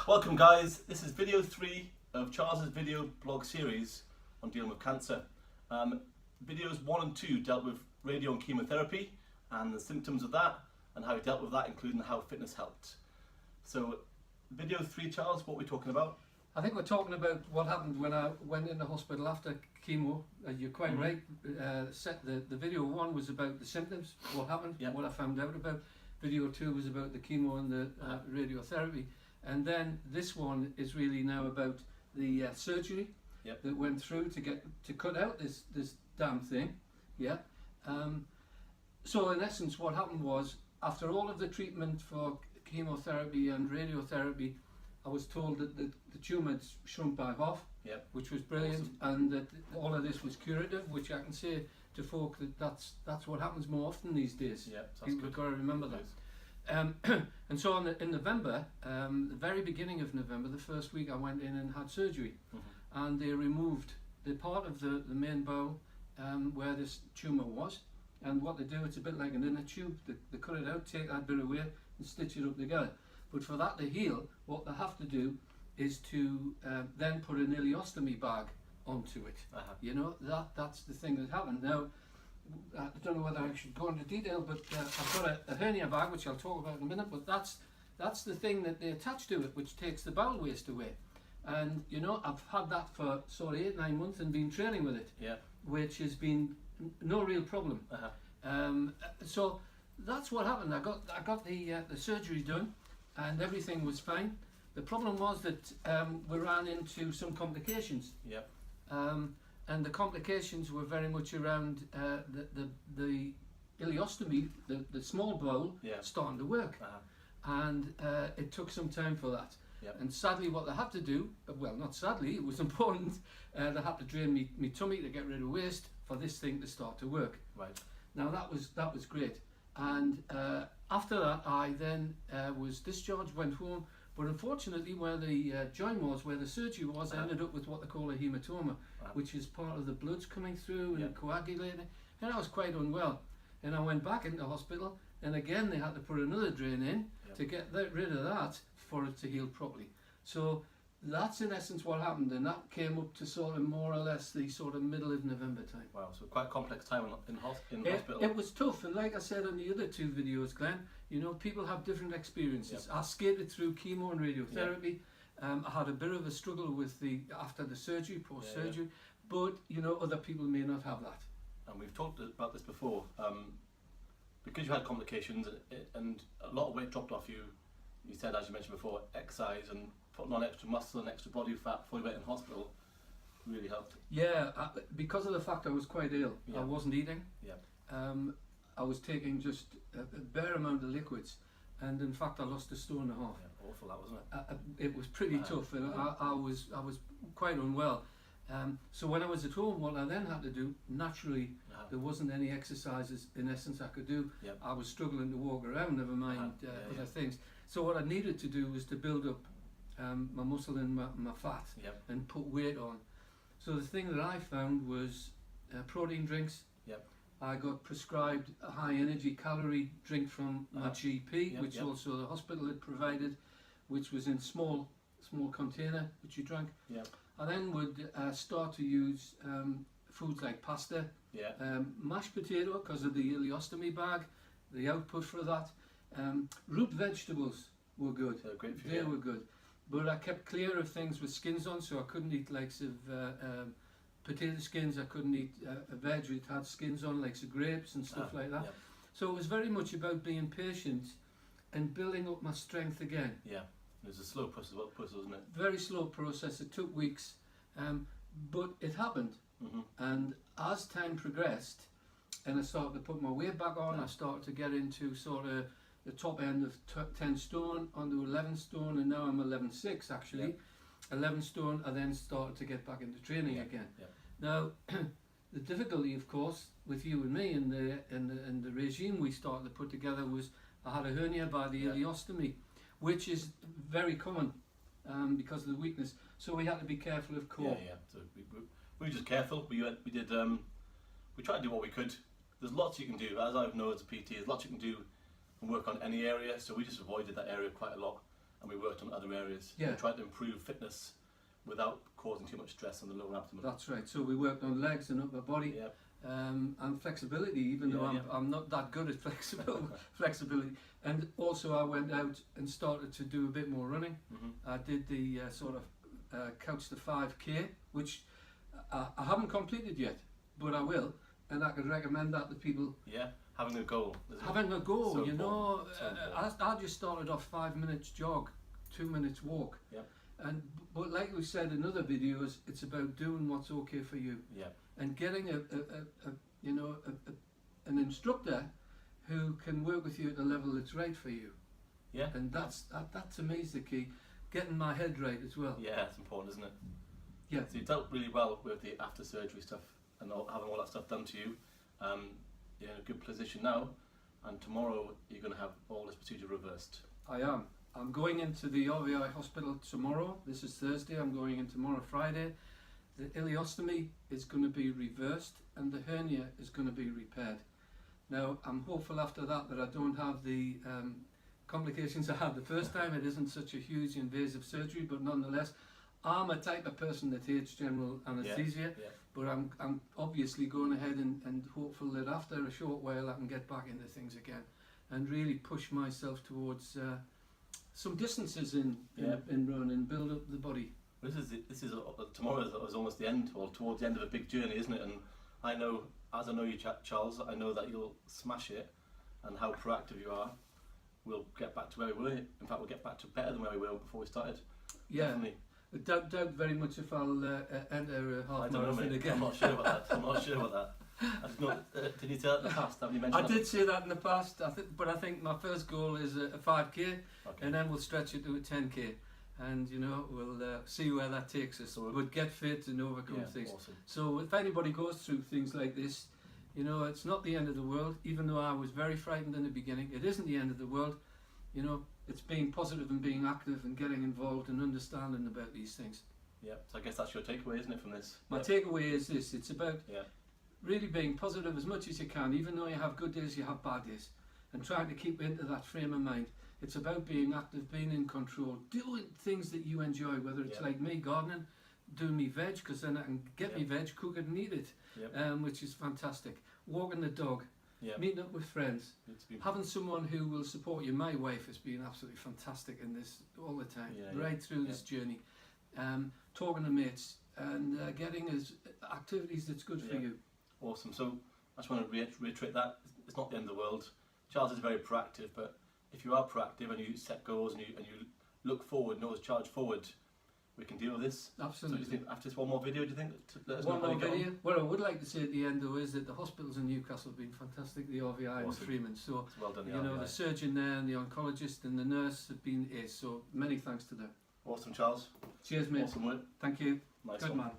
Welcome guys, this is video 3 of Charles's video blog series on dealing with cancer. Videos 1 and 2 dealt with radio and chemotherapy and the symptoms of that and how he dealt with that, including how fitness helped. So video 3, Charles, what are we talking about? I think we're talking about what happened when I went in the hospital after chemo. You're quite right. The video 1 was about the symptoms, what happened, what I found out about. Video 2 was about the chemo and the radiotherapy. And then this one is really now about the surgery that went through to cut out this damn thing. So in essence, what happened was, after all of the treatment for chemotherapy and radiotherapy, I was told that the tumour had shrunk by half, which was brilliant, and that all of this was curative, which I can say to folk that that's what happens more often these days. You've got to remember that. And so in November, the very beginning of November, the first week, I went in and had surgery, and they removed the part of the main bowel where this tumour was. And what they do, it's a bit like an inner tube. They cut it out, take that bit away, and stitch it up together. But for that to heal, what they have to do is to then put an ileostomy bag onto it. You know, that's the thing that happened. Now, I don't know whether I should go into detail, but I've got a hernia bag, which I'll talk about in a minute, but that's the thing that they attach to it, which takes the bowel waste away. And, you know, I've had that for sort of 8-9 months and been training with it, which has been no real problem. So that's what happened. I got the surgery done, and everything was fine. The problem was that we ran into some complications. And the complications were very much around the ileostomy, the small bowel, starting to work. And it took some time for that. And sadly, what they had to do, well, not sadly, it was important, they had to drain my tummy to get rid of waste for this thing to start to work. Now that was great. And after that, I then was discharged, went home, but unfortunately where the joint was, where the surgery was, I ended up with what they call a hematoma, which is part of the blood's coming through and coagulating, and I was quite unwell. And I went back into hospital, and again they had to put another drain in to get rid of that for it to heal properly. So that's in essence what happened, and that came up to sort of more or less the sort of middle of November time. Wow, so quite a complex time in hospital. It was tough, and like I said on the other 2 videos, Glenn, you know, people have different experiences. I skated through chemo and radiotherapy. I had a bit of a struggle with after the surgery, post-surgery, but you know, other people may not have that. And we've talked about this before. Because you had complications and a lot of weight dropped off you, you said, as you mentioned before, exercise and putting on extra muscle and extra body fat before you went in hospital really helped. Because of the fact I was quite ill, I wasn't eating. I was taking just a bare amount of liquids, and in fact I lost 1.5 stone. Awful, that wasn't it? It was pretty tough, and I was quite unwell. So when I was at home, what I then had to do, naturally, there wasn't any exercises in essence I could do. I was struggling to walk around, never mind other things. So what I needed to do was to build up my muscle and my fat and put weight on. So the thing that I found was protein drinks. I got prescribed a high energy calorie drink from my GP, which also the hospital had provided, which was in small container which you drank. I then would start to use foods like pasta, mashed potato because of the ileostomy bag, the output for that. Root vegetables were good. They were good. But I kept clear of things with skins on, so I couldn't eat likes of potato skins. I couldn't eat a veg that had skins on, like grapes and stuff like that. So it was very much about being patient and building up my strength again. It was a slow process, wasn't it? Very slow process. It took weeks, but it happened. And as time progressed, and I started to put my weight back on, I started to get into sort of the top end of 10 stone, onto 11 stone, and now I'm 11.6 actually. 11 stone, I then started to get back into training again. Now, the difficulty, of course, with you and me and the regime we started to put together was I had a hernia by the ileostomy, which is very common because of the weakness. So we had to be careful of core. So we were just careful. We tried to do what we could. There's lots you can do, as I know as a PT. There's lots you can do and work on any area. So we just avoided that area quite a lot. and we worked on other areas. Yeah. We tried to improve fitness without causing too much stress on the lower abdomen. That's right. So we worked on legs and upper body. Yep. And flexibility, even though I'm not that good at flexibility. And also I went out and started to do a bit more running. I did the sort of couch to 5k, which I haven't completed yet, but I will, and I could recommend that to people. Yeah, having a goal. Having a goal, so you know. so I just started off 5 minutes jog, 2 minutes walk. Yep. But like we said in other videos, it's about doing what's okay for you. Yeah. And getting an instructor who can work with you at the level that's right for you. Yeah. And that to me is the key. Getting my head right as well. Yeah, it's important, isn't it? Yeah. So you dealt really well with the after surgery stuff and having all that stuff done to you. You're in a good position now, and tomorrow you're going to have all this procedure reversed. I am. I'm going into the RVI hospital tomorrow. This is Thursday. I'm going in tomorrow, Friday. The ileostomy is going to be reversed and the hernia is going to be repaired. Now, I'm hopeful after that I don't have the complications I had the first time. It isn't such a huge invasive surgery, but nonetheless, I'm a type of person that hates general anaesthesia, but I'm obviously going ahead and hopeful that after a short while I can get back into things again and really push myself towards some distances in run and build up the body. This is tomorrow is almost the end, or towards the end of a big journey, isn't it? And I know, as I know you, Charles, I know that you'll smash it, and how proactive you are. We'll get back to where we were. In fact, we'll get back to better than where we were before we started. Yeah. Definitely. I doubt very much if I'll enter a half marathon again. I'm not sure about that. I'm not sure about that. I did not, did you say that in the past? Have you mentioned I did say that in the past, but I think my first goal is a 5k, and then we'll stretch it to a 10k. And you know, we'll see where that takes us. So we'll get fit and overcome things. Awesome. So if anybody goes through things like this, you know, it's not the end of the world. Even though I was very frightened in the beginning, it isn't the end of the world. You know, it's being positive and being active and getting involved and understanding about these things. Yeah. So I guess that's your takeaway, isn't it, from this? My takeaway is this: it's about really being positive as much as you can. Even though you have good days, you have bad days, and trying to keep into that frame of mind. It's about being active, being in control, doing things that you enjoy, whether it's like me, gardening, doing me veg, because then I can get me veg, cook it and eat it, which is fantastic. Walking the dog, meeting up with friends, having someone who will support you. My wife has been absolutely fantastic in this all the time, right through this journey. Talking to mates and getting us activities that's good for you. Awesome. So I just want to reiterate that it's not the end of the world. Charles is very proactive, but if you are proactive and you set goals and you look forward and always charge forward, we can deal with this. Absolutely. So do you think after this one more video, do you think? Let us one know more video. What I would like to say at the end though is that the hospitals in Newcastle have been fantastic, the RVI and the Freeman. So well done, you know, the surgeon there and the oncologist and the nurse have been ace. So many thanks to them. Awesome, Charles. Cheers, mate. Awesome work. Thank you. Nice Good one. man.